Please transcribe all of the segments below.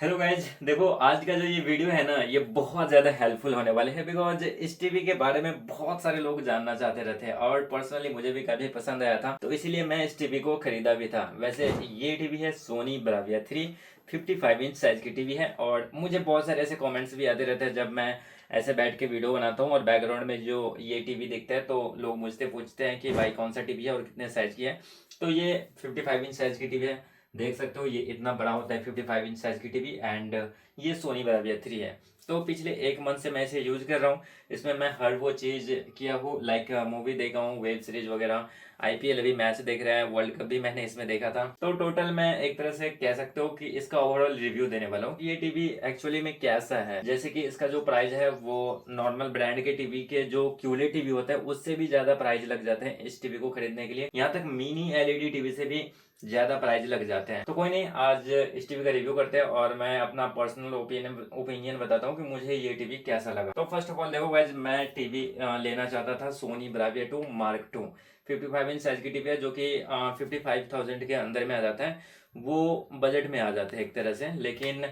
Hello guys, देखो आज का जो ये वीडियो है ना, ये बहुत ज़्यादा हेल्पफुल होने वाले हैं बिकॉज इस टीवी के बारे में बहुत सारे लोग जानना चाहते रहते हैं और पर्सनली मुझे भी काफ़ी पसंद आया था, तो इसीलिए मैं इस टीवी को खरीदा भी था। वैसे ये टीवी है सोनी ब्राविया 3 55 इंच साइज की टीवी है और मुझे बहुत सारे ऐसे कमेंट्स भी आते रहते हैं जब मैं ऐसे बैठ के वीडियो बनाता हूँ और बैकग्राउंड में जो ये टीवी दिखता है तो लोग मुझसे पूछते हैं कि भाई कौन सा टीवी है और कितने साइज की है। तो ये 55 इंच साइज की टीवी है, देख सकते हो ये इतना बड़ा होता है 55 इंच साइज की टीवी। एंड ये सोनी ब्राविया 3 है। तो पिछले एक मंथ से मैं इसे यूज कर रहा हूँ। इसमें मैं हर वो चीज़ किया हूँ, लाइक मूवी देखा हूँ, वेब सीरीज वगैरह, आईपीएल अभी मैच देख रहा है, वर्ल्ड कप भी मैंने इसमें देखा था। तो टोटल मैं एक तरह से कह सकते हो कि इसका ओवरऑल रिव्यू देने वाला हूँ कि ये टीवी एक्चुअली में कैसा है। जैसे कि इसका जो प्राइस है वो नॉर्मल ब्रांड के टीवी के जो क्यूले टीवी होता है उससे भी ज्यादा प्राइस लग जाते हैं इस टीवी को खरीदने के लिए। यहाँ तक मिनी एलईडी टीवी से भी ज्यादा प्राइस लग जाते हैं। तो कोई नहीं, आज इस टीवी का रिव्यू करते हैं और मैं अपना पर्सनल ओपिनियन बताता हूँ कि मुझे ये टीवी कैसा लगा। तो फर्स्ट ऑफ ऑल देखो गाइज, मैं टीवी लेना चाहता था Sony Bravia 2 mark 2 55 inch size की टीवी है जो कि 55,000 के अंदर में आ जाता है। वो बजट में आ जाता है एक तरह से, लेकिन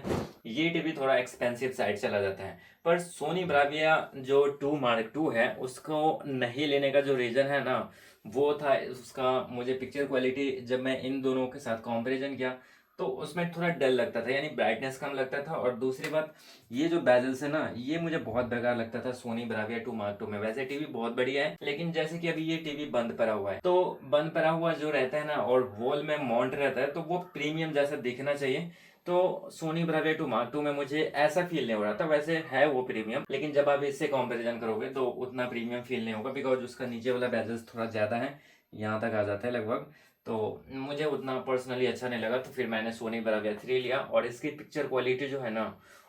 ये टीवी थोड़ा एक्सपेंसिव साइड चला जाता है। पर सोनी ब्राविया जो 2 मार्क 2 है उसको नहीं लेने का जो रीजन है ना, वो था उसका, मुझे पिक्चर क्वालिटी जब मैं इन दोनों के साथ कंपैरिजन किया तो उसमें थोड़ा डल लगता था, यानी ब्राइटनेस कम लगता था। और दूसरी बात, ये जो बेजल्स है ना, ये मुझे बहुत बेकार लगता था सोनी ब्राविया 2 मार्क 2 में। वैसे टीवी बहुत बढ़िया है, लेकिन जैसे कि अभी ये टीवी बंद पड़ा हुआ है, तो बंद पड़ा हुआ जो रहता है ना और वॉल में माउंट रहता है तो वो प्रीमियम जैसा दिखना चाहिए। तो सोनी ब्राविया 2 मार्क 2 में मुझे ऐसा फील नहीं हो रहा था। वैसे है वो प्रीमियम, लेकिन जब आप इससे कंपैरिजन करोगे तो उतना प्रीमियम फील नहीं होगा बिकॉज उसका नीचे वाला बेजल्स थोड़ा ज़्यादा है, यहाँ तक आ जाता है लगभग। तो मुझे उतना पर्सनली अच्छा नहीं लगा, तो फिर मैंने सोनी ब्राविया 3 लिया और इसकी पिक्चर क्वालिटी जो है ना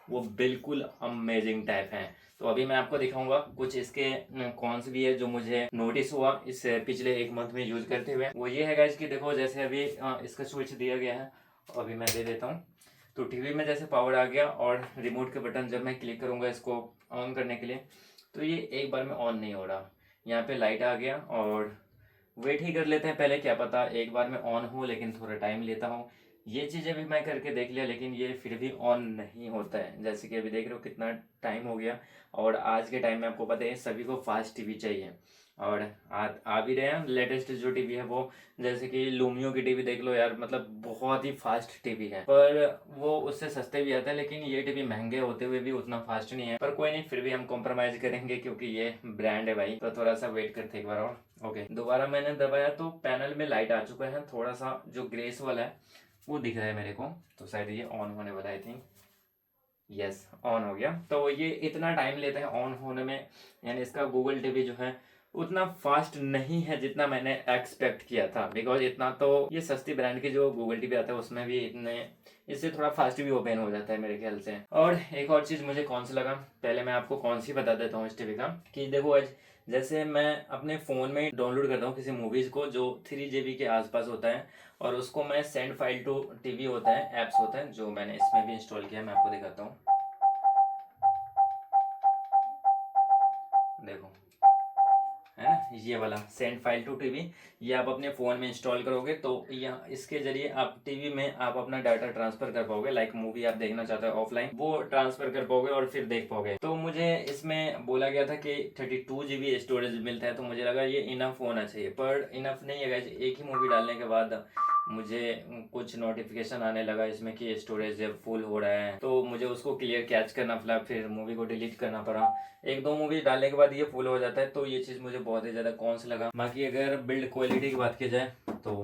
वो बिल्कुल अमेजिंग टाइप है। तो अभी मैं आपको दिखाऊंगा कुछ इसके कॉन्स भी है जो मुझे नोटिस हुआ इस पिछले एक मंथ में यूज करते हुए। वो ये है गाइस कि देखो, जैसे अभी इसका स्विच दिया गया है, अभी मैं दे देता हूँ। तो टीवी में जैसे पावर आ गया और रिमोट के बटन जब मैं क्लिक करूंगा इसको ऑन करने के लिए, तो ये एक बार में ऑन नहीं हो रहा। यहाँ पे लाइट आ गया और वेट ही कर लेते हैं पहले, क्या पता एक बार में ऑन हो, लेकिन थोड़ा टाइम लेता हूँ। ये चीज़ें भी मैं करके देख लिया, लेकिन ये फिर भी ऑन नहीं होता है। जैसे कि अभी देख रहे हो कितना टाइम हो गया। और आज के टाइम में आपको पता है सभी को फास्ट टीवी चाहिए। और आ भी रहे हैं लेटेस्ट जो टीवी है वो, जैसे कि लूमियो की टीवी देख लो यार, मतलब बहुत ही फास्ट टीवी है। पर वो उससे सस्ते भी आते हैं, लेकिन ये टीवी महंगे होते हुए भी उतना फास्ट नहीं है। पर कोई नहीं, फिर भी हम कॉम्प्रोमाइज करेंगे क्योंकि ये ब्रांड है भाई। तो थोड़ा सा वेट करते एक बार और। ओके, दोबारा मैंने दबाया तो पैनल में लाइट आ चुका है, थोड़ा सा जो ग्रेस वाला है वो दिख रहा है मेरे को। तो शायद ये ऑन होने वाला है, आई थिंक। यस, ऑन हो गया। तो ये इतना टाइम लेता है ऑन होने में, यानी इसका गूगल टीवी जो है उतना फास्ट नहीं है जितना मैंने एक्सपेक्ट किया था। बिकॉज इतना तो ये सस्ती ब्रांड की जो गूगल टीवी आता है उसमें भी इतने, इससे थोड़ा फास्ट भी ओपन हो जाता है मेरे ख्याल से। और एक और चीज़ मुझे कौन सी लगा, पहले मैं आपको कौन सी बता देता हूँ इस टीवी का। कि देखो आज जैसे मैं अपने फ़ोन में डाउनलोड करता हूँ किसी मूवीज़ को जो 3 GB के आसपास होता है, और उसको मैं सेंड फाइल टू टीवी होता है, ऐप्स होता है जो मैंने इसमें भी इंस्टॉल किया है, मैं आपको दिखाता हूँ। देखो, है ना ये वाला सेंड फाइल टू टीवी, ये आप अपने फ़ोन में इंस्टॉल करोगे तो यहाँ इसके जरिए आप टीवी में आप अपना डाटा ट्रांसफ़र कर पाओगे। लाइक मूवी आप देखना चाहते हो ऑफलाइन, वो ट्रांसफ़र कर पाओगे और फिर देख पाओगे। तो मुझे इसमें बोला गया था कि 32 GB स्टोरेज मिलता है, तो मुझे लगा ये इनफ होना चाहिए, पर इनफ नहीं है गाइस। एक ही मूवी डालने के बाद मुझे कुछ नोटिफिकेशन आने लगा इसमें कि स्टोरेज फुल हो रहा है, तो मुझे उसको क्लियर कैच करना पड़ा, फिर मूवी को डिलीट करना पड़ा। एक दो मूवी डालने के बाद ये फुल हो जाता है, तो ये चीज़ मुझे बहुत ही ज़्यादा कॉन्स लगा। बाकी अगर बिल्ड क्वालिटी की बात की जाए तो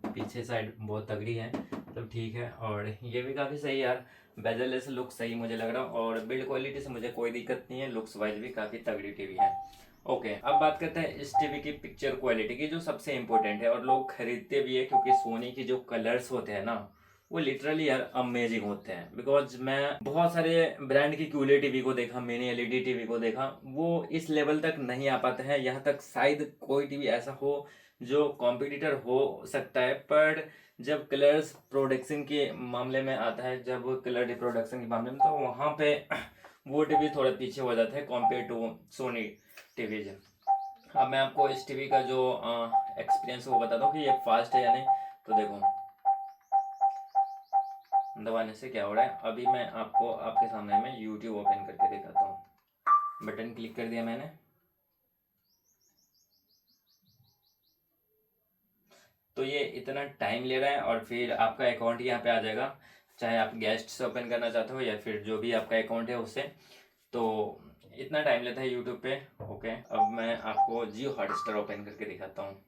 पीछे साइड बहुत तगड़ी है, मतलब ठीक है। और ये भी काफ़ी सही यार, बेजल लुक सही मुझे लग रहा, और बिल्ड क्वालिटी से मुझे कोई दिक्कत नहीं है, लुक्स वाइज भी काफ़ी तगड़ी टीवी है। ओके, अब बात करते हैं इस टीवी की पिक्चर क्वालिटी की, जो सबसे इंपॉर्टेंट है और लोग खरीदते भी है क्योंकि सोनी की जो कलर्स होते हैं ना वो लिटरली यार अमेजिंग होते हैं। बिकॉज मैं बहुत सारे ब्रांड की क्यूले टीवी को देखा, मिनी एलईडी टीवी को देखा, वो इस लेवल तक नहीं आ पाते हैं। यहाँ तक शायद कोई टीवी ऐसा हो जो कॉम्पिटिटर हो सकता है, पर जब कलर्स प्रोडक्शन के मामले में आता है, जब कलर रिप्रोडक्शन के मामले में, तो वहाँ पे वो टीवी थोड़ा पीछे हो जाता है कॉम्पेयर टू सोनी टीवीज। अब मैं आपको इस टीवी का जो एक्सपीरियंस वो बताता हूँ कि ये फास्ट है या नहीं। तो देखो, दबाने से क्या हो रहा है, अभी मैं आपको आपके सामने में यूट्यूब ओपन करके दिखाता हूँ। बटन क्लिक कर दिया मैंने, तो ये इतना टाइम ले रहा है और फिर आपका अकाउंट यहाँ पे आ जाएगा, चाहे आप गेस्ट से ओपन करना चाहते हो या फिर जो भी आपका अकाउंट है उससे। तो इतना टाइम लेता है यूट्यूब पे। ओके, अब मैं आपको जियो हॉटस्टार ओपन करके दिखाता हूँ।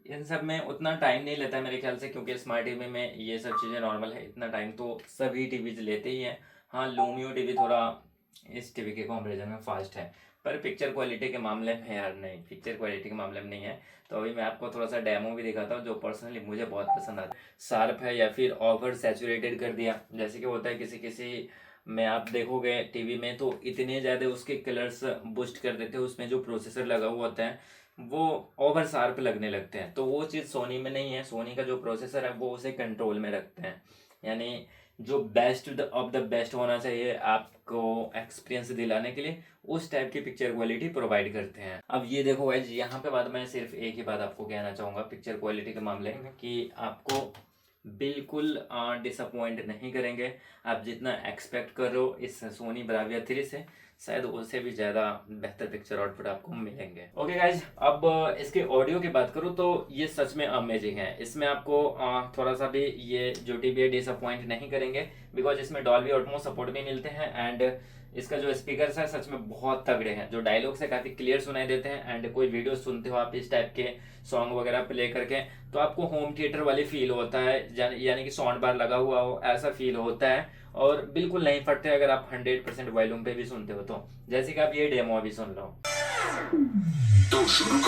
इन सब में उतना टाइम नहीं लेता है मेरे ख्याल से, क्योंकि स्मार्ट टीवी में ये सब चीज़ें नॉर्मल है, इतना टाइम तो सभी टीवीज लेते ही हैं। हाँ, लूमियो टीवी थोड़ा इस टीवी के कंपेरिजन में फास्ट है, पर पिक्चर क्वालिटी के मामले में यार नहीं, पिक्चर क्वालिटी के मामले में नहीं है। तो अभी मैं आपको थोड़ा सा डेमो भी दिखाता हूँ जो पर्सनली मुझे बहुत पसंद आता है। शार्प है या फिर ओवर सैचुरेटेड कर दिया, जैसे कि होता है किसी किसी में आप देखोगे टीवी में तो इतने ज़्यादा उसके कलर्स बूस्ट कर देते हैं, उसमें जो प्रोसेसर लगा हुआ होता है वो ओवर शार्प लगने लगते हैं। तो वो चीज़ सोनी में नहीं है, सोनी का जो प्रोसेसर है वो उसे कंट्रोल में रखते हैं, यानी जो बेस्ट ऑफ द बेस्ट होना चाहिए आपको एक्सपीरियंस दिलाने के लिए, उस टाइप की पिक्चर क्वालिटी प्रोवाइड करते हैं। अब ये देखो गाइस, यहाँ पे बाद मैं सिर्फ एक ही बात आपको कहना चाहूँगा पिक्चर क्वालिटी के मामले में, कि आपको बिल्कुल डिसअपॉइंट नहीं करेंगे। आप जितना एक्सपेक्ट कर रहे हो इस सोनी ब्राविया 3 से, शायद उससे भी ज़्यादा बेहतर पिक्चर आउटपुट आपको मिलेंगे। ओके गाइज, अब इसके ऑडियो की बात करूँ तो ये सच में अमेजिंग है। इसमें आपको थोड़ा सा भी ये जो टीवी डिसअपॉइंट नहीं करेंगे, बिकॉज इसमें डॉल्बी ऑटमो सपोर्ट भी मिलते हैं एंड इसका जो स्पीकर है सच में बहुत तगड़े हैं, जो डायलॉग्स है काफ़ी क्लियर सुनाई देते हैं। एंड कोई वीडियो सुनते हो आप इस टाइप के सॉन्ग वगैरह प्ले करके, तो आपको होम थिएटर वाली फील होता है, यानी कि साउंड बार लगा हुआ हो ऐसा फील होता है, और बिल्कुल नहीं फटते अगर आप 100% वॉल्यूम पे भी सुनते हो तो। जैसे कि आप ये डेमो अभी सुन लो, तो शुरू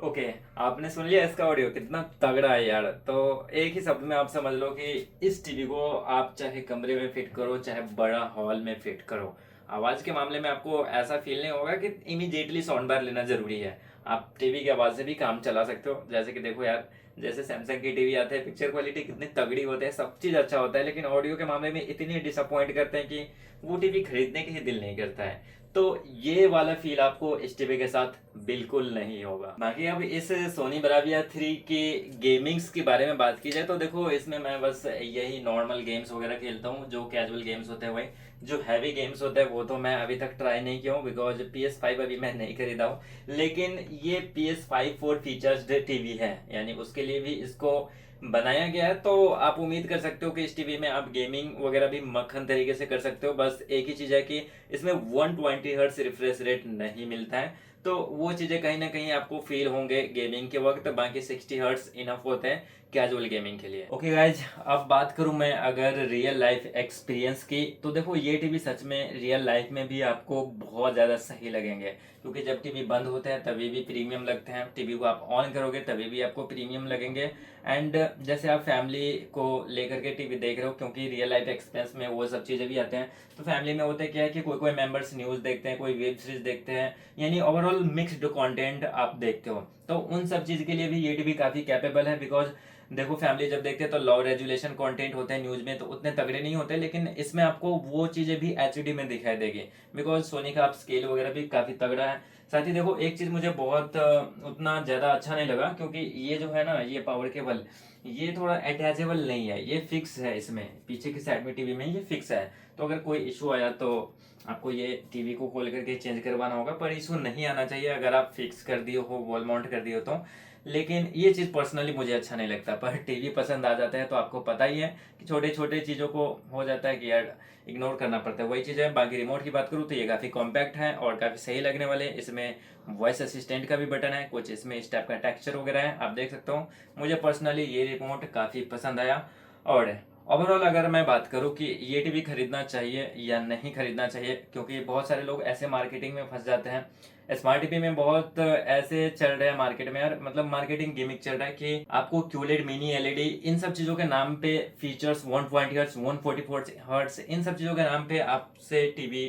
ओके, आपने सुन लिया इसका ऑडियो कितना तगड़ा है यार। तो एक ही शब्द में आप समझ लो कि इस टीवी को आप चाहे कमरे में फिट करो चाहे बड़ा हॉल में फिट करो, आवाज के मामले में आपको ऐसा फील नहीं होगा कि इमीडिएटली साउंड बार लेना जरूरी है। आप टीवी की आवाज से भी काम चला सकते हो। जैसे कि देखो यार, जैसे सैमसंग की टीवी आते हैं, पिक्चर क्वालिटी कितनी तगड़ी होती है, सब चीज अच्छा होता है, लेकिन ऑडियो के मामले में इतनी डिसअपॉइंट करते हैं कि वो टीवी खरीदने के ही दिल नहीं करता है। तो ये वाला फील आपको इस टीवी के साथ बिल्कुल नहीं होगा। बाकी अब इस सोनी ब्राविया 3 की गेमिंग्स के बारे में बात की जाए तो देखो, इसमें मैं बस यही नॉर्मल गेम्स वगैरह खेलता हूँ, जो कैजुअल गेम्स होते हैं वही। जो हैवी गेम्स होते हैं वो तो मैं अभी तक ट्राई नहीं किया हूँ, बिकॉज PS5 अभी मैं नहीं खरीदा हूँ। लेकिन ये PS5 4 फीचर्स टीवी है, यानी उसके लिए भी इसको बनाया गया है। तो आप उम्मीद कर सकते हो कि इस टीवी में आप गेमिंग वगैरह भी मक्खन तरीके से कर सकते हो। बस एक ही चीज है कि इसमें 120 हर्ट्ज रिफ्रेश रेट नहीं मिलता है, तो वो चीजें कहीं ना कहीं आपको फील होंगे गेमिंग के वक्त। बाकी 60 हर्ट्ज इनफ होते हैं कैजुअल गेमिंग के लिए। ओके गाइज, अब बात करूं मैं अगर रियल लाइफ एक्सपीरियंस की, तो देखो ये टीवी सच में रियल लाइफ में भी आपको बहुत ज़्यादा सही लगेंगे, क्योंकि जब टीवी बंद होते हैं तभी भी प्रीमियम लगते हैं, टीवी को आप ऑन करोगे तभी भी आपको प्रीमियम लगेंगे। एंड जैसे आप फैमिली को लेकर के टीवी देख रहे हो, क्योंकि रियल लाइफ एक्सपीरियंस में वो सब चीज़ें भी आते हैं, तो फैमिली में होता है क्या है कि कोई कोई मेंबर्स न्यूज़ देखते हैं, कोई वेब सीरीज देखते हैं, यानी ओवरऑल मिक्स्ड कंटेंट आप देखते हो। तो उन सब चीज़ के लिए भी ये टीवी काफ़ी कैपेबल है। बिकॉज देखो, फैमिली जब देखते हैं तो लो रेजुलेशन कंटेंट होते हैं न्यूज में, तो उतने तगड़े नहीं होते, लेकिन इसमें आपको वो चीजें भी HD में दिखाई देगी, बिकॉज सोनी का आप स्केल वगैरह भी काफी तगड़ा है। साथ ही देखो, एक चीज मुझे बहुत उतना ज्यादा अच्छा नहीं लगा, क्योंकि ये जो है ना, ये पावर केबल ये थोड़ा अटैचेबल नहीं है, ये फिक्स है। इसमें पीछे की साइड में टीवी में ये फिक्स है, तो अगर कोई इशू आया तो आपको ये टीवी को खोल करके चेंज करवाना होगा, पर इशू नहीं आना चाहिए अगर आप फिक्स कर दिए हो, वॉल माउंट कर दिए हो तो। लेकिन ये चीज़ पर्सनली मुझे अच्छा नहीं लगता, पर टीवी पसंद आ जाता है तो आपको पता ही है कि छोटे छोटे चीज़ों को हो जाता है कि यार इग्नोर करना पड़ता है, वही चीज़ है। बाकी रिमोट की बात करूँ तो ये काफ़ी कॉम्पैक्ट है और काफ़ी सही लगने वाले। इसमें वॉइस असिस्टेंट का भी बटन है, कुछ इसमें इस टाइप का टेक्सचर वगैरह है, आप देख सकते हो। मुझे पर्सनली ये रिमोट काफ़ी पसंद आया। और ओवरऑल अगर मैं बात करूं कि ये टीवी खरीदना चाहिए या नहीं खरीदना चाहिए, क्योंकि बहुत सारे लोग ऐसे मार्केटिंग में फंस जाते हैं। स्मार्ट टीवी में बहुत ऐसे चल रहे हैं मार्केट में यार, मतलब मार्केटिंग गिमिक चल रहा है कि आपको क्यूलेड मिनी एलईडी इन सब चीजों के नाम पे फीचर्स 120 हर्ट्ज 144 हर्ट्ज इन सब चीजों के नाम पे आपसे टीवी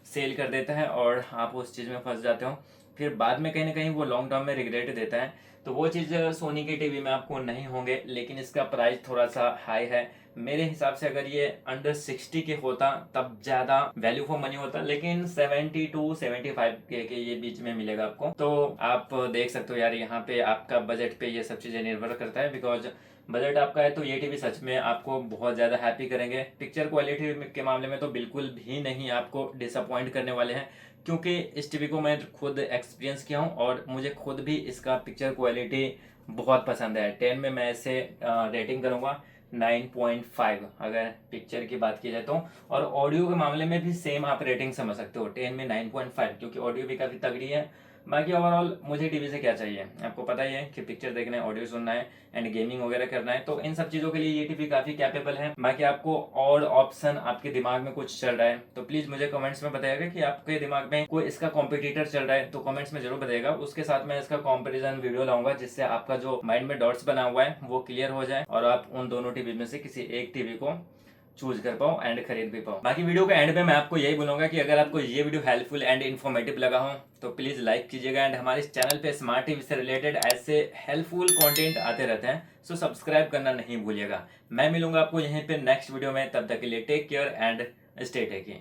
सेल कर देता है और आप उस चीज में फंस जाते हो। फिर बाद में कहीं ना कहीं वो लॉन्ग टर्म में रिग्रेट देता है। तो वो चीज़ सोनी के टीवी में आपको नहीं होंगे, लेकिन इसका प्राइस थोड़ा सा हाई है मेरे हिसाब से। अगर ये अंडर 60 के होता तब ज़्यादा वैल्यू फॉर मनी होता, लेकिन 70 टू 75 के ये बीच में मिलेगा आपको। तो आप देख सकते हो यार, यहाँ पे आपका बजट पे ये सब चीज़ें निर्भर करता है। बिकॉज बजट आपका है तो ये टीवी सच में आपको बहुत ज़्यादा हैप्पी करेंगे। पिक्चर क्वालिटी के मामले में तो बिल्कुल भी नहीं आपको डिसअपॉइंट करने वाले हैं, क्योंकि इस टीवी को मैं खुद एक्सपीरियंस किया हूँ और मुझे खुद भी इसका पिक्चर क्वालिटी बहुत पसंद है। 10 में मैं इसे रेटिंग करूँगा 9.5 अगर पिक्चर की बात की जाए तो। और ऑडियो के मामले में भी सेम आप रेटिंग समझ सकते हो, 10 में 9.5, क्योंकि ऑडियो भी काफ़ी तगड़ी है। बाकी ओवरऑल मुझे टीवी से क्या चाहिए, आपको पता ही है कि पिक्चर देखना है, ऑडियो सुनना है एंड गेमिंग वगैरह करना है। तो इन सब चीज़ों के लिए ये टीवी काफ़ी कैपेबल है। बाकी आपको और ऑप्शन आपके दिमाग में कुछ चल रहा है तो प्लीज़ मुझे कमेंट्स में बताइएगा कि आपके दिमाग में कोई इसका कॉम्पिटिटर चल रहा है, तो कमेंट्स में जरूर बताइएगा। उसके साथ मैं इसका कंपैरिजन वीडियो लाऊंगा, जिससे आपका जो माइंड में डॉट्स बना हुआ है वो क्लियर हो जाए और आप उन दोनों टीवी में से किसी एक टीवी को चूज कर पाओ एंड खरीद भी पाओ। बाकी वीडियो के एंड में मैं आपको यही बोलूंगा कि अगर आपको ये वीडियो हेल्पफुल एंड इन्फॉर्मेटिव लगा हो तो प्लीज लाइक कीजिएगा एंड हमारे इस चैनल पे स्मार्ट टीवी से रिलेटेड ऐसे हेल्पफुल कंटेंट आते रहते हैं, सो सब्सक्राइब करना नहीं भूलिएगा। मैं मिलूंगा आपको यहीं पे नेक्स्ट वीडियो में, तब तक के लिए take care and stay techy.